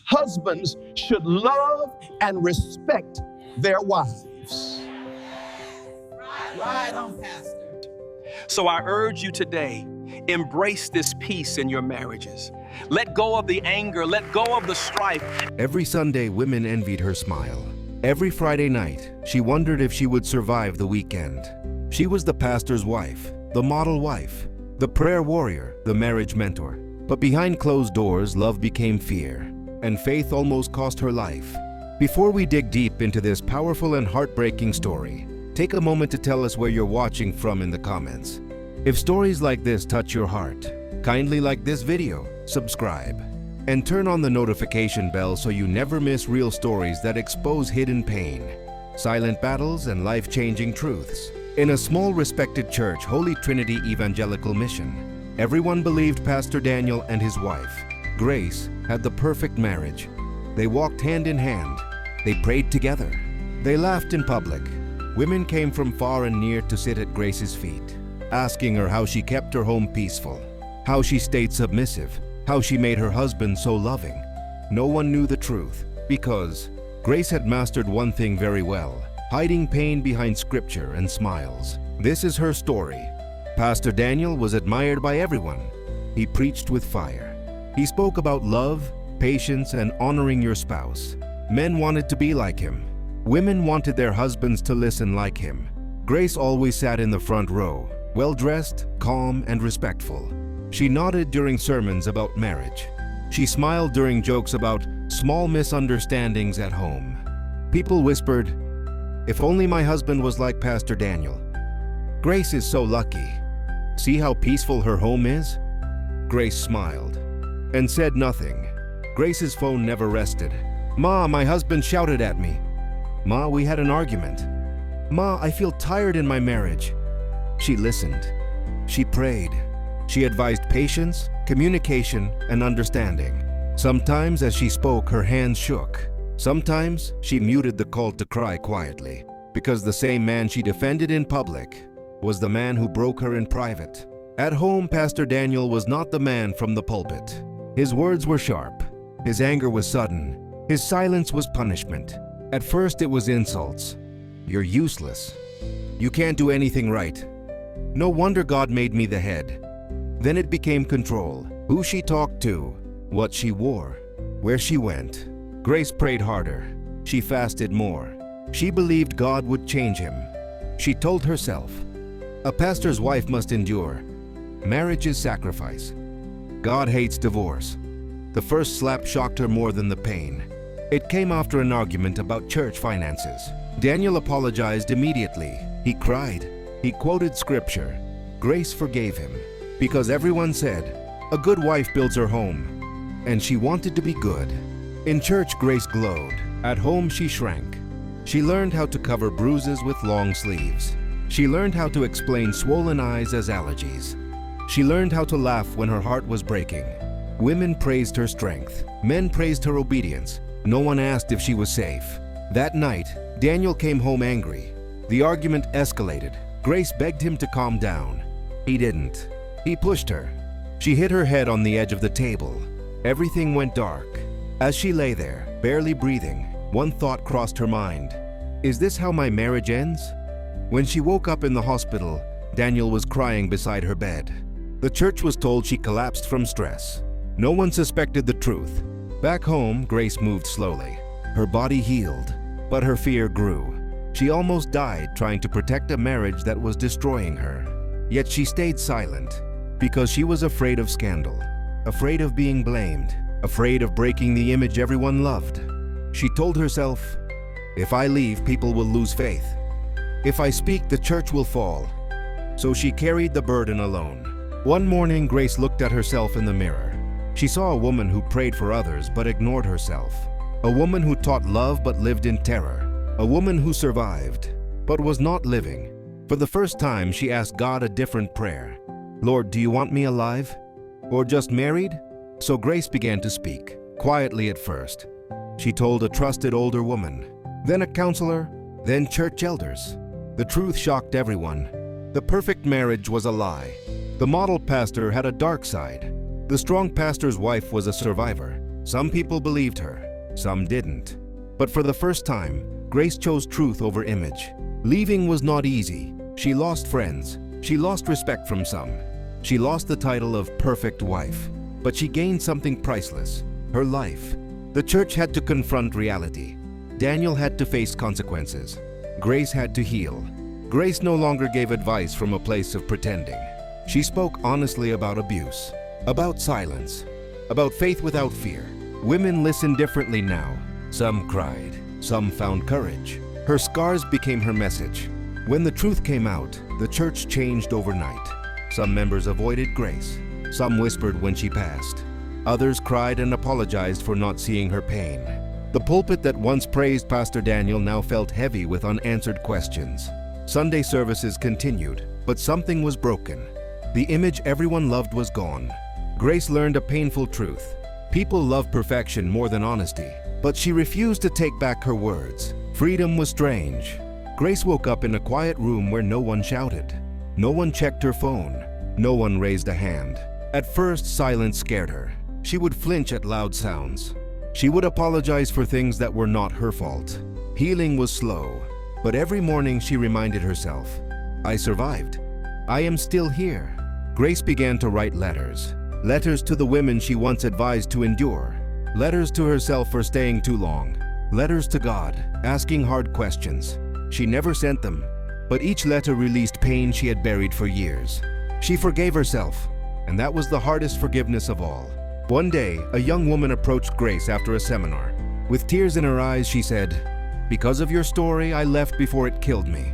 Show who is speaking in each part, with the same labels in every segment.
Speaker 1: husbands should love and respect their wives.
Speaker 2: Right on, Pastor.
Speaker 3: So I urge you today, embrace this peace in your marriages. Let go of the anger, let go of the strife.
Speaker 4: Every Sunday, women envied her smile. Every Friday night, she wondered if she would survive the weekend. She was the pastor's wife, the model wife, the prayer warrior, the marriage mentor. But behind closed doors, love became fear, and faith almost cost her life. Before we dig deep into this powerful and heartbreaking story, take a moment to tell us where you're watching from in the comments. If stories like this touch your heart, kindly like this video, subscribe, and turn on the notification bell so you never miss real stories that expose hidden pain, silent battles, and life-changing truths. In a small respected church, Holy Trinity Evangelical Mission, everyone believed Pastor Daniel and his wife, Grace, had the perfect marriage. They walked hand in hand. They prayed together. They laughed in public. Women came from far and near to sit at Grace's feet, asking her how she kept her home peaceful, how she stayed submissive, how she made her husband so loving. No one knew the truth, because Grace had mastered one thing very well: hiding pain behind scripture and smiles. This is her story. Pastor Daniel was admired by everyone. He preached with fire. He spoke about love, patience, and honoring your spouse. Men wanted to be like him. Women wanted their husbands to listen like him. Grace always sat in the front row, well-dressed, calm, and respectful. She nodded during sermons about marriage. She smiled during jokes about small misunderstandings at home. People whispered, "If only my husband was like Pastor Daniel. Grace is so lucky. See how peaceful her home is?" Grace smiled and said nothing. Grace's phone never rested. "Ma, my husband shouted at me. Ma, we had an argument. Ma, I feel tired in my marriage." She listened. She prayed. She advised patience, communication, and understanding. Sometimes as she spoke, her hands shook. Sometimes she muted the call to cry quietly, because the same man she defended in public was the man who broke her in private. At home, Pastor Daniel was not the man from the pulpit. His words were sharp. His anger was sudden. His silence was punishment. At first it was insults. "You're useless. You can't do anything right. No wonder God made me the head." Then it became control. Who she talked to, what she wore, where she went. Grace prayed harder. She fasted more. She believed God would change him. She told herself, "A pastor's wife must endure. Marriage is sacrifice. God hates divorce." The first slap shocked her more than the pain. It came after an argument about church finances. Daniel apologized immediately. He cried. He quoted scripture. Grace forgave him, because everyone said, "A good wife builds her home," and she wanted to be good. In church, Grace glowed. At home, she shrank. She learned how to cover bruises with long sleeves. She learned how to explain swollen eyes as allergies. She learned how to laugh when her heart was breaking. Women praised her strength. Men praised her obedience. No one asked if she was safe. That night, Daniel came home angry. The argument escalated. Grace begged him to calm down. He didn't. He pushed her. She hit her head on the edge of the table. Everything went dark. As she lay there, barely breathing, one thought crossed her mind. Is this how my marriage ends? When she woke up in the hospital, Daniel was crying beside her bed. The church was told she collapsed from stress. No one suspected the truth. Back home, Grace moved slowly. Her body healed, but her fear grew. She almost died trying to protect a marriage that was destroying her. Yet she stayed silent because she was afraid of scandal, afraid of being blamed, afraid of breaking the image everyone loved. She told herself, "If I leave, people will lose faith. If I speak, the church will fall." So she carried the burden alone. One morning, Grace looked at herself in the mirror. She saw a woman who prayed for others but ignored herself. A woman who taught love but lived in terror. A woman who survived but was not living. For the first time, she asked God a different prayer. "Lord, do you want me alive? Or just married?" So Grace began to speak, quietly at first. She told a trusted older woman, then a counselor, then church elders. The truth shocked everyone. The perfect marriage was a lie. The model pastor had a dark side. The strong pastor's wife was a survivor. Some people believed her, some didn't. But for the first time, Grace chose truth over image. Leaving was not easy. She lost friends. She lost respect from some. She lost the title of perfect wife. But she gained something priceless, her life. The church had to confront reality. Daniel had to face consequences. Grace had to heal. Grace no longer gave advice from a place of pretending. She spoke honestly about abuse, about silence, about faith without fear. Women listened differently now. Some cried, some found courage. Her scars became her message. When the truth came out, the church changed overnight. Some members avoided Grace. Some whispered when she passed. Others cried and apologized for not seeing her pain. The pulpit that once praised Pastor Daniel now felt heavy with unanswered questions. Sunday services continued, but something was broken. The image everyone loved was gone. Grace learned a painful truth. People love perfection more than honesty, but she refused to take back her words. Freedom was strange. Grace woke up in a quiet room where no one shouted. No one checked her phone. No one raised a hand. At first, silence scared her. She would flinch at loud sounds. She would apologize for things that were not her fault. Healing was slow, but every morning she reminded herself, I survived. I am still here. Grace began to write letters. Letters to the women she once advised to endure. Letters to herself for staying too long. Letters to God, asking hard questions. She never sent them, but each letter released pain she had buried for years. She forgave herself, and that was the hardest forgiveness of all. One day, a young woman approached Grace after a seminar. With tears in her eyes, she said, "Because of your story, I left before it killed me."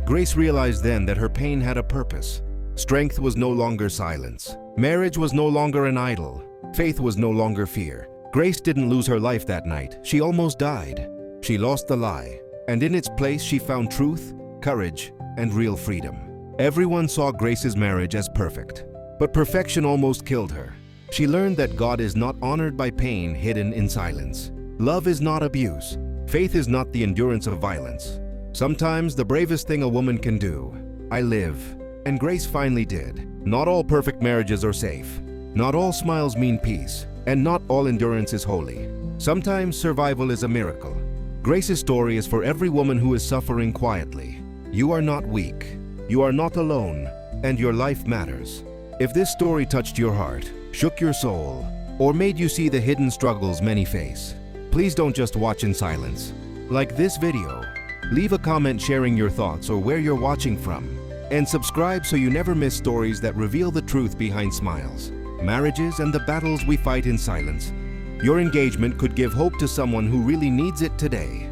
Speaker 4: Grace realized then that her pain had a purpose. Strength was no longer silence. Marriage was no longer an idol. Faith was no longer fear. Grace didn't lose her life that night. She almost died. She lost the lie, and in its place she found truth, courage, and real freedom. Everyone saw Grace's marriage as perfect, but perfection almost killed her. She learned that God is not honored by pain hidden in silence. Love is not abuse. Faith is not the endurance of violence. Sometimes the bravest thing a woman can do, I live, and Grace finally did. Not all perfect marriages are safe. Not all smiles mean peace, and not all endurance is holy. Sometimes survival is a miracle. Grace's story is for every woman who is suffering quietly. You are not weak. You are not alone, and your life matters. If this story touched your heart, shook your soul, or made you see the hidden struggles many face, please don't just watch in silence. Like this video, leave a comment sharing your thoughts or where you're watching from, and subscribe so you never miss stories that reveal the truth behind smiles, marriages, and the battles we fight in silence. Your engagement could give hope to someone who really needs it today.